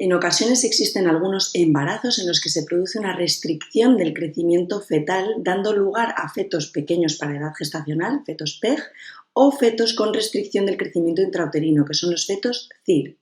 En ocasiones existen algunos embarazos en los que se produce una restricción del crecimiento fetal, dando lugar a fetos pequeños para edad gestacional, fetos PEG, o fetos con restricción del crecimiento intrauterino, que son los fetos CIR.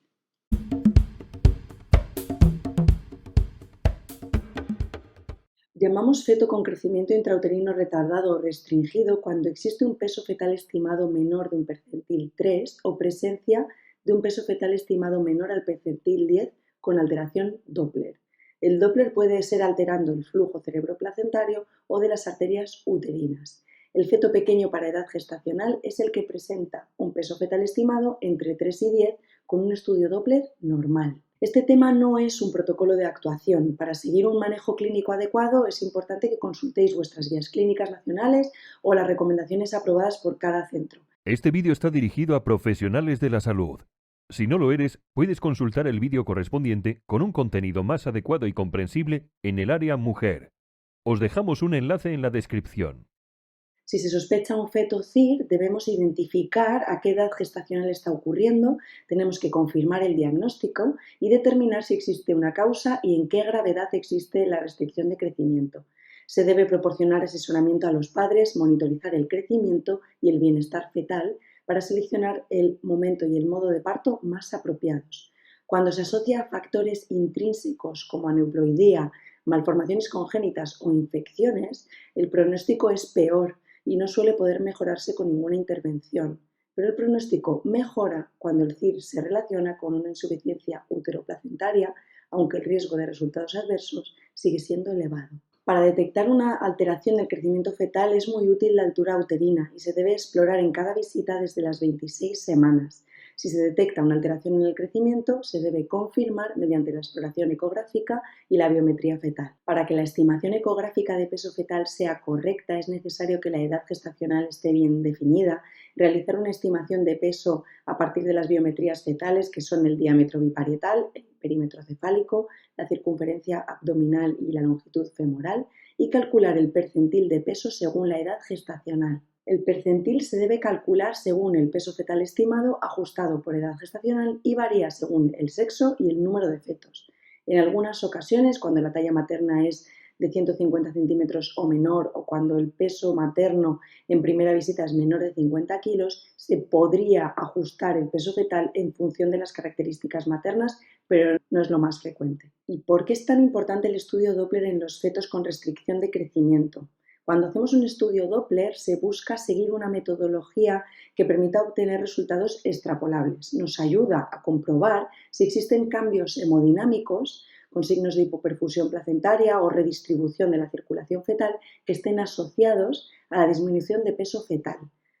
Llamamos feto con crecimiento intrauterino retardado o restringido cuando existe un peso fetal estimado menor de un percentil 3 o presencia de un peso fetal estimado menor al percentil 10 con alteración Doppler. El Doppler puede ser alterando el flujo cerebroplacentario o de las arterias uterinas. El feto pequeño para edad gestacional es el que presenta un peso fetal estimado entre 3 y 10 con un estudio Doppler normal. Este tema no es un protocolo de actuación. Para seguir un manejo clínico adecuado es importante que consultéis vuestras guías clínicas nacionales o las recomendaciones aprobadas por cada centro. Este vídeo está dirigido a profesionales de la salud. Si no lo eres, puedes consultar el vídeo correspondiente con un contenido más adecuado y comprensible en el área mujer. Os dejamos un enlace en la descripción. Si se sospecha un feto CIR, debemos identificar a qué edad gestacional está ocurriendo, tenemos que confirmar el diagnóstico y determinar si existe una causa y en qué gravedad existe la restricción de crecimiento. Se debe proporcionar asesoramiento a los padres, monitorizar el crecimiento y el bienestar fetal para seleccionar el momento y el modo de parto más apropiados. Cuando se asocia a factores intrínsecos como aneuploidía, malformaciones congénitas o infecciones, el pronóstico es peor y no suele poder mejorarse con ninguna intervención, pero el pronóstico mejora cuando el CIR se relaciona con una insuficiencia uteroplacentaria, aunque el riesgo de resultados adversos sigue siendo elevado. Para detectar una alteración del crecimiento fetal es muy útil la altura uterina y se debe explorar en cada visita desde las 26 semanas. Si se detecta una alteración en el crecimiento, se debe confirmar mediante la exploración ecográfica y la biometría fetal. Para que la estimación ecográfica de peso fetal sea correcta, es necesario que la edad gestacional esté bien definida, realizar una estimación de peso a partir de las biometrías fetales, que son el diámetro biparietal, el perímetro cefálico, la circunferencia abdominal y la longitud femoral, y calcular el percentil de peso según la edad gestacional. El percentil se debe calcular según el peso fetal estimado, ajustado por edad gestacional y varía según el sexo y el número de fetos. En algunas ocasiones, cuando la talla materna es de 150 centímetros o menor, o cuando el peso materno en primera visita es menor de 50 kilos, se podría ajustar el peso fetal en función de las características maternas, pero no es lo más frecuente. ¿Y por qué es tan importante el estudio Doppler en los fetos con restricción de crecimiento? Cuando hacemos un estudio Doppler se busca seguir una metodología que permita obtener resultados extrapolables. Nos ayuda a comprobar si existen cambios hemodinámicos con signos de hipoperfusión placentaria o redistribución de la circulación fetal que estén asociados a la disminución de peso fetal.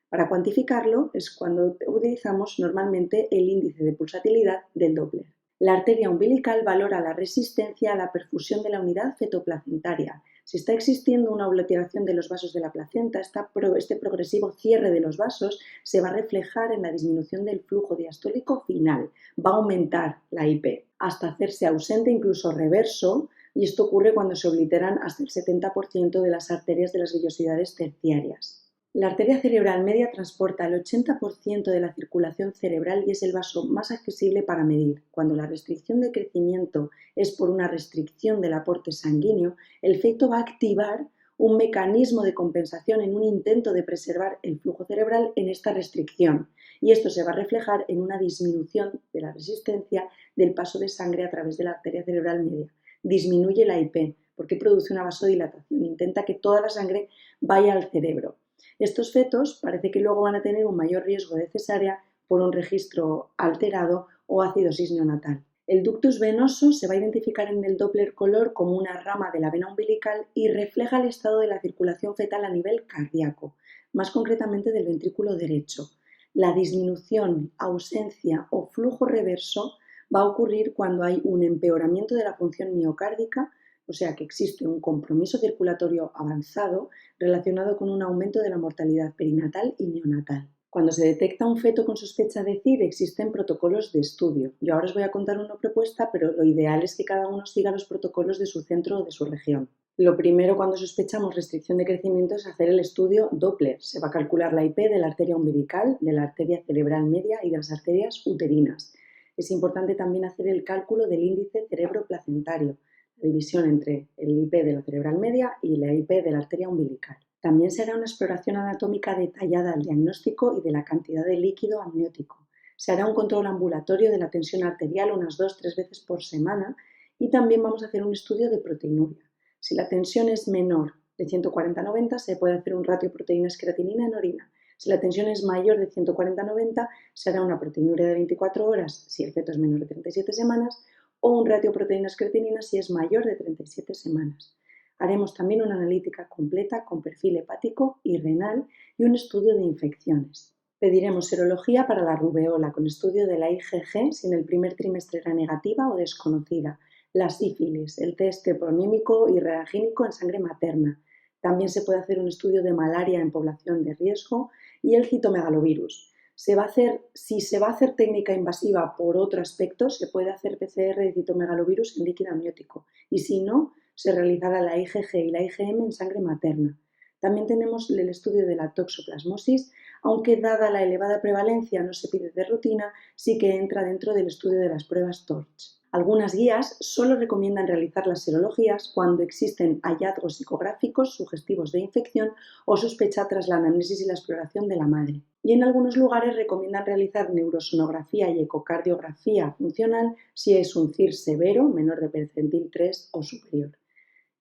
Para cuantificarlo es cuando utilizamos normalmente el índice de pulsatilidad del Doppler. La arteria umbilical valora la resistencia a la perfusión de la unidad fetoplacentaria. Si está existiendo una obliteración de los vasos de la placenta, este progresivo cierre de los vasos se va a reflejar en la disminución del flujo diastólico final. Va a aumentar la IP hasta hacerse ausente, incluso reverso, y esto ocurre cuando se obliteran hasta el 70% de las arterias de las vellosidades terciarias. La arteria cerebral media transporta el 80% de la circulación cerebral y es el vaso más accesible para medir. Cuando la restricción de crecimiento es por una restricción del aporte sanguíneo, el feto va a activar un mecanismo de compensación en un intento de preservar el flujo cerebral en esta restricción, y esto se va a reflejar en una disminución de la resistencia del paso de sangre a través de la arteria cerebral media. Disminuye la IP porque produce una vasodilatación, intenta que toda la sangre vaya al cerebro. Estos fetos parece que luego van a tener un mayor riesgo de cesárea por un registro alterado o acidosis neonatal. El ductus venoso se va a identificar en el Doppler color como una rama de la vena umbilical y refleja el estado de la circulación fetal a nivel cardíaco, más concretamente del ventrículo derecho. La disminución, ausencia o flujo reverso va a ocurrir cuando hay un empeoramiento de la función miocárdica, o sea que existe un compromiso circulatorio avanzado relacionado con un aumento de la mortalidad perinatal y neonatal. Cuando se detecta un feto con sospecha de CIR existen protocolos de estudio. Yo ahora os voy a contar una propuesta, pero lo ideal es que cada uno siga los protocolos de su centro o de su región. Lo primero cuando sospechamos restricción de crecimiento es hacer el estudio Doppler. Se va a calcular la IP de la arteria umbilical, de la arteria cerebral media y de las arterias uterinas. Es importante también hacer el cálculo del índice cerebroplacentario, la división entre el IP de la cerebral media y la IP de la arteria umbilical. También se hará una exploración anatómica detallada al diagnóstico y de la cantidad de líquido amniótico. Se hará un control ambulatorio de la tensión arterial unas 2-3 veces por semana y también vamos a hacer un estudio de proteinuria. Si la tensión es menor de 140/90, se puede hacer un ratio proteínas-creatinina en orina. Si la tensión es mayor de 140/90, se hará una proteinuria de 24 horas si el feto es menor de 37 semanas o un ratio proteínas-creatinina si es mayor de 37 semanas. Haremos también una analítica completa con perfil hepático y renal y un estudio de infecciones. Pediremos serología para la rubeola con estudio de la IgG si en el primer trimestre era negativa o desconocida, la sífilis, el test treponímico y reagínico en sangre materna. También se puede hacer un estudio de malaria en población de riesgo y el citomegalovirus. Si se va a hacer técnica invasiva por otro aspecto, se puede hacer PCR de citomegalovirus en líquido amniótico y si no, se realizará la IgG y la IgM en sangre materna. También tenemos el estudio de la toxoplasmosis, aunque dada la elevada prevalencia no se pide de rutina, sí que entra dentro del estudio de las pruebas TORCH. Algunas guías solo recomiendan realizar las serologías cuando existen hallazgos psicográficos sugestivos de infección o sospecha tras la anamnesis y la exploración de la madre. Y en algunos lugares recomiendan realizar neurosonografía y ecocardiografía funcional si es un CIR severo, menor de percentil 3 o superior.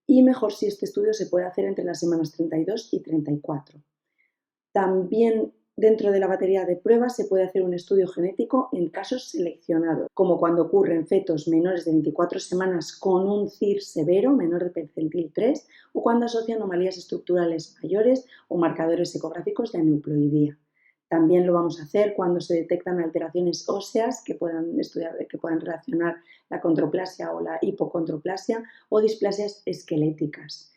Y mejor si este estudio se puede hacer entre las semanas 32 y 34. También dentro de la batería de pruebas se puede hacer un estudio genético en casos seleccionados, como cuando ocurren fetos menores de 24 semanas con un CIR severo, menor de percentil 3, o cuando asocia anomalías estructurales mayores o marcadores ecográficos de aneuploidía. También lo vamos a hacer cuando se detectan alteraciones óseas que puedan relacionar la condroplasia o la hipocondroplasia o displasias esqueléticas.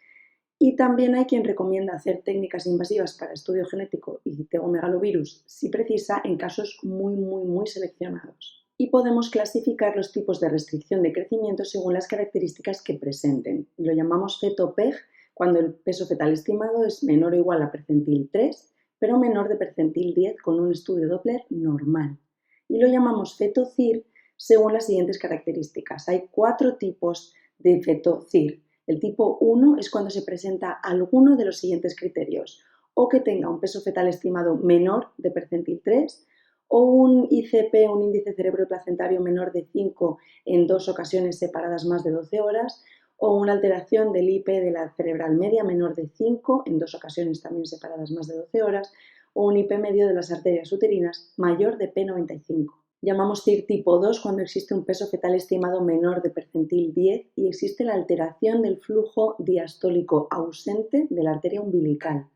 Y también hay quien recomienda hacer técnicas invasivas para estudio genético y citomegalovirus si precisa en casos muy seleccionados. Y podemos clasificar los tipos de restricción de crecimiento según las características que presenten. Lo llamamos feto-PEG cuando el peso fetal estimado es menor o igual a percentil 3, pero menor de percentil 10 con un estudio Doppler normal. Y lo llamamos feto-CIR según las siguientes características. Hay 4 tipos de feto-CIR. El tipo 1 es cuando se presenta alguno de los siguientes criterios, o que tenga un peso fetal estimado menor de percentil 3, o un ICP, un índice cerebroplacentario menor de 5 en 2 ocasiones separadas más de 12 horas, o una alteración del IP de la cerebral media menor de 5 en 2 ocasiones también separadas más de 12 horas, o un IP medio de las arterias uterinas mayor de P95. Llamamos CIR tipo 2 cuando existe un peso fetal estimado menor de percentil 10 y existe la alteración del flujo diastólico ausente de la arteria umbilical.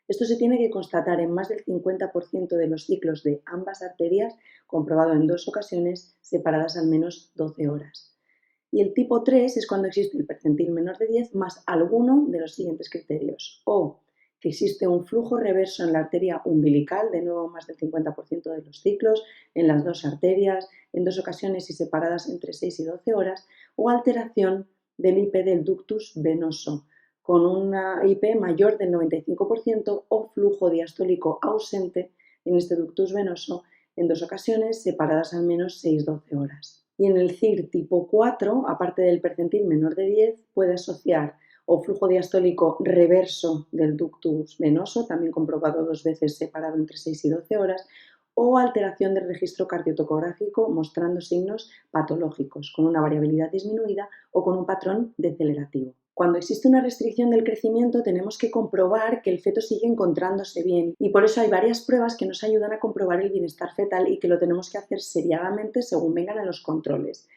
Esto se tiene que constatar en más del 50% de los ciclos de ambas arterias, comprobado en 2 ocasiones separadas al menos 12 horas. Y el tipo 3 es cuando existe el percentil menor de 10 más alguno de los siguientes criterios, o que existe un flujo reverso en la arteria umbilical, de nuevo más del 50% de los ciclos, en las 2 arterias, en 2 ocasiones y separadas entre 6 y 12 horas, o alteración del IP del ductus venoso, con una IP mayor del 95% o flujo diastólico ausente en este ductus venoso en 2 ocasiones separadas al menos 6-12 horas. Y en el CIR tipo 4, aparte del percentil menor de 10, puede asociar o flujo diastólico reverso del ductus venoso, también comprobado 2 veces separado entre 6 y 12 horas, o alteración del registro cardiotocográfico mostrando signos patológicos, con una variabilidad disminuida o con un patrón decelerativo. Cuando existe una restricción del crecimiento tenemos que comprobar que el feto sigue encontrándose bien y por eso hay varias pruebas que nos ayudan a comprobar el bienestar fetal y que lo tenemos que hacer seriadamente según vengan a los controles.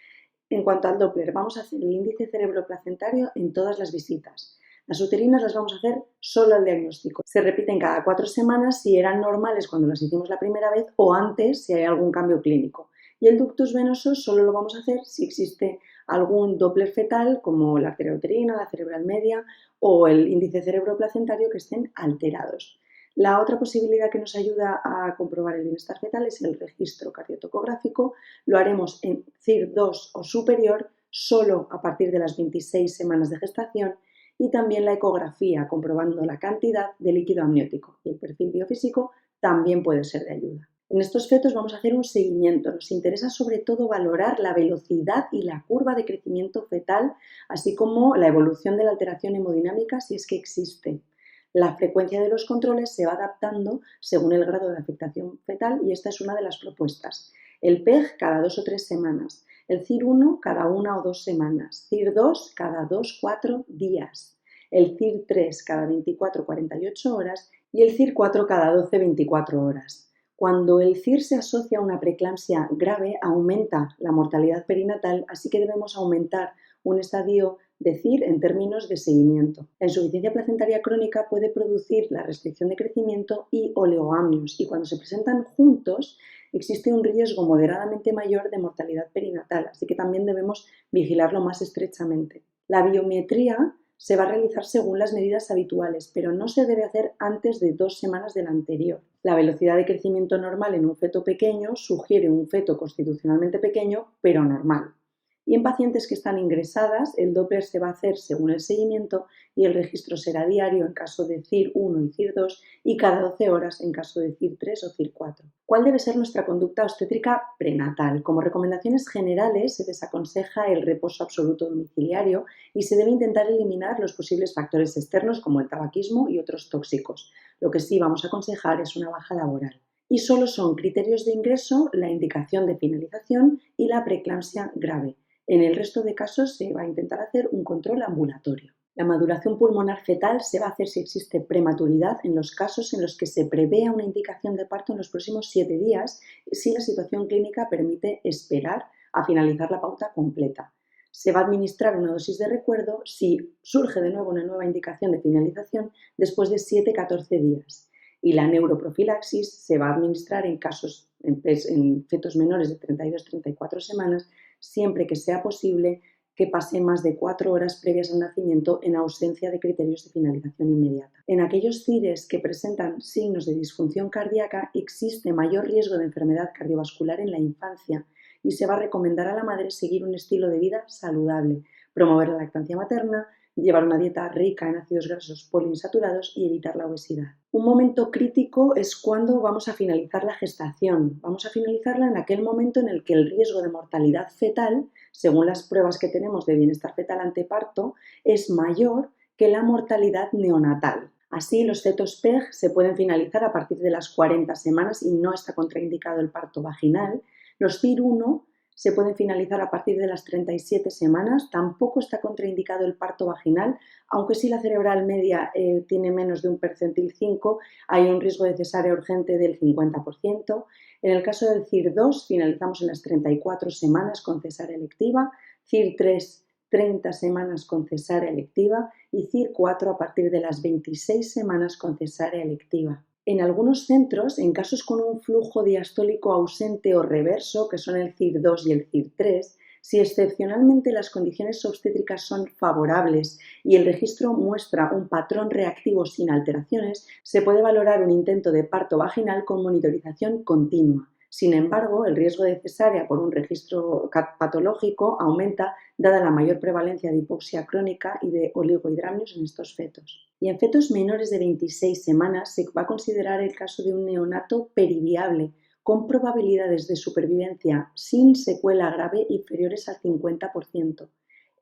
En cuanto al Doppler, vamos a hacer el índice cerebroplacentario en todas las visitas. Las uterinas las vamos a hacer solo al diagnóstico. Se repiten cada 4 semanas si eran normales cuando las hicimos la primera vez o antes si hay algún cambio clínico. Y el ductus venoso solo lo vamos a hacer si existe algún Doppler fetal como la arteria uterina, la cerebral media o el índice cerebroplacentario que estén alterados. La otra posibilidad que nos ayuda a comprobar el bienestar fetal es el registro cardiotocográfico. Lo haremos en CIR 2 o superior solo a partir de las 26 semanas de gestación y también la ecografía, comprobando la cantidad de líquido amniótico. Y el perfil biofísico también puede ser de ayuda. En estos fetos vamos a hacer un seguimiento. Nos interesa sobre todo valorar la velocidad y la curva de crecimiento fetal, así como la evolución de la alteración hemodinámica si es que existe. La frecuencia de los controles se va adaptando según el grado de afectación fetal y esta es una de las propuestas. El PEG cada 2 o 3 semanas, el CIR1 cada 1 o 2 semanas, CIR2 cada 2-4 días, el CIR3 cada 24-48 horas y el CIR4 cada 12-24 horas. Cuando el CIR se asocia a una preeclampsia grave, aumenta la mortalidad perinatal, así que debemos aumentar un estadio de CIR en términos de seguimiento. La insuficiencia placentaria crónica puede producir la restricción de crecimiento y oligoamnios, y cuando se presentan juntos existe un riesgo moderadamente mayor de mortalidad perinatal, así que también debemos vigilarlo más estrechamente. La biometría se va a realizar según las medidas habituales, pero no se debe hacer antes de 2 semanas de la anterior. La velocidad de crecimiento normal en un feto pequeño sugiere un feto constitucionalmente pequeño, pero normal. Y en pacientes que están ingresadas, el Doppler se va a hacer según el seguimiento y el registro será diario en caso de CIR1 y CIR2 y cada 12 horas en caso de CIR3 o CIR4. ¿Cuál debe ser nuestra conducta obstétrica prenatal? Como recomendaciones generales se desaconseja el reposo absoluto domiciliario y se debe intentar eliminar los posibles factores externos como el tabaquismo y otros tóxicos. Lo que sí vamos a aconsejar es una baja laboral. Y solo son criterios de ingreso la indicación de finalización y la preeclampsia grave. En el resto de casos se va a intentar hacer un control ambulatorio. La maduración pulmonar fetal se va a hacer si existe prematuridad en los casos en los que se prevea una indicación de parto en los próximos 7 días si la situación clínica permite esperar a finalizar la pauta completa. Se va a administrar una dosis de recuerdo si surge de nuevo una nueva indicación de finalización después de 7-14 días. Y la neuroprofilaxis se va a administrar en fetos menores de 32-34 semanas siempre que sea posible que pase más de 4 horas previas al nacimiento en ausencia de criterios de finalización inmediata. En aquellos CIRES que presentan signos de disfunción cardíaca existe mayor riesgo de enfermedad cardiovascular en la infancia y se va a recomendar a la madre seguir un estilo de vida saludable, promover la lactancia materna, llevar una dieta rica en ácidos grasos poliinsaturados y evitar la obesidad. Un momento crítico es cuando vamos a finalizar la gestación. Vamos a finalizarla en aquel momento en el que el riesgo de mortalidad fetal, según las pruebas que tenemos de bienestar fetal ante parto, es mayor que la mortalidad neonatal. Así, los fetos PEG se pueden finalizar a partir de las 40 semanas y no está contraindicado el parto vaginal. Los CIR1 se pueden finalizar a partir de las 37 semanas, tampoco está contraindicado el parto vaginal, aunque si la cerebral media tiene menos de un percentil 5, hay un riesgo de cesárea urgente del 50%. En el caso del CIR2 finalizamos en las 34 semanas con cesárea electiva, CIR3 30 semanas con cesárea electiva y CIR4 a partir de las 26 semanas con cesárea electiva. En algunos centros, en casos con un flujo diastólico ausente o reverso, que son el CIR2 y el CIR3, si excepcionalmente las condiciones obstétricas son favorables y el registro muestra un patrón reactivo sin alteraciones, se puede valorar un intento de parto vaginal con monitorización continua. Sin embargo, el riesgo de cesárea por un registro patológico aumenta dada la mayor prevalencia de hipoxia crónica y de oligohidramnios en estos fetos. Y en fetos menores de 26 semanas se va a considerar el caso de un neonato periviable con probabilidades de supervivencia sin secuela grave inferiores al 50%.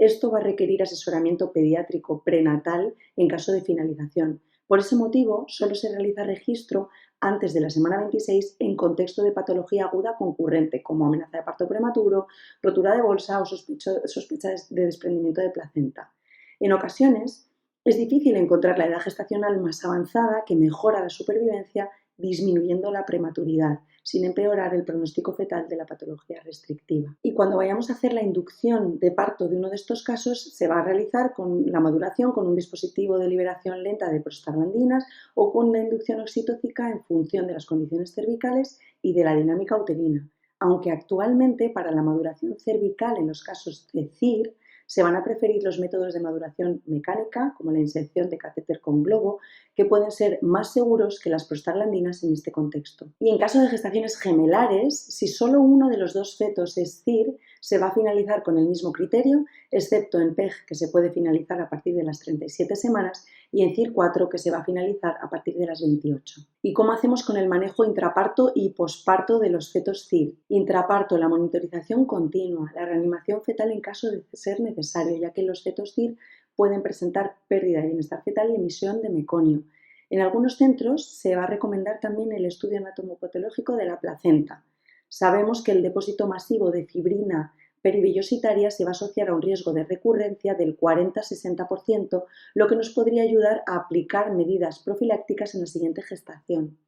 Esto va a requerir asesoramiento pediátrico prenatal en caso de finalización. Por ese motivo, solo se realiza registro antes de la semana 26 en contexto de patología aguda concurrente, como amenaza de parto prematuro, rotura de bolsa o sospecha de desprendimiento de placenta. En ocasiones, es difícil encontrar la edad gestacional más avanzada que mejora la supervivencia disminuyendo la prematuridad, sin empeorar el pronóstico fetal de la patología restrictiva. Y cuando vayamos a hacer la inducción de parto de uno de estos casos, se va a realizar con la maduración con un dispositivo de liberación lenta de prostaglandinas o con una inducción oxitócica en función de las condiciones cervicales y de la dinámica uterina. Aunque actualmente para la maduración cervical en los casos de CIR se van a preferir los métodos de maduración mecánica, como la inserción de catéter con globo, que pueden ser más seguros que las prostaglandinas en este contexto. Y en caso de gestaciones gemelares, si solo uno de los dos fetos es CIR, se va a finalizar con el mismo criterio, excepto en PEG, que se puede finalizar a partir de las 37 semanas, y en CIR4, que se va a finalizar a partir de las 28. ¿Y cómo hacemos con el manejo intraparto y posparto de los fetos CIR? Intraparto, la monitorización continua, la reanimación fetal en caso de ser necesario, ya que los fetos CIR pueden presentar pérdida de bienestar fetal y emisión de meconio. En algunos centros se va a recomendar también el estudio anatomopatológico de la placenta. Sabemos que el depósito masivo de fibrina perivellositaria se va a asociar a un riesgo de recurrencia del 40-60%, lo que nos podría ayudar a aplicar medidas profilácticas en la siguiente gestación.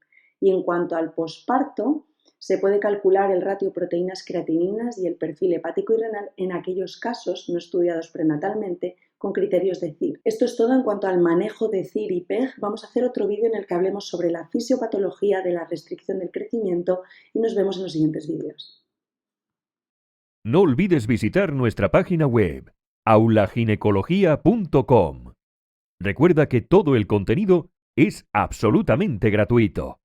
Y en cuanto al posparto, se puede calcular el ratio proteínas-creatininas y el perfil hepático y renal en aquellos casos no estudiados prenatalmente con criterios de CIR. Esto es todo en cuanto al manejo de CIR y PEG. Vamos a hacer otro vídeo en el que hablemos sobre la fisiopatología de la restricción del crecimiento y nos vemos en los siguientes vídeos. No olvides visitar nuestra página web, aulaginecología.com. Recuerda que todo el contenido es absolutamente gratuito.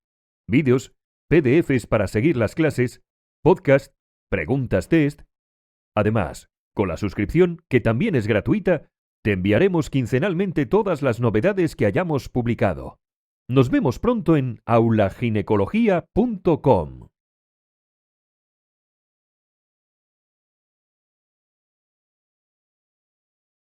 Vídeos, PDFs para seguir las clases, podcast, preguntas test. Además, con la suscripción, que también es gratuita, te enviaremos quincenalmente todas las novedades que hayamos publicado. Nos vemos pronto en aulaginecología.com.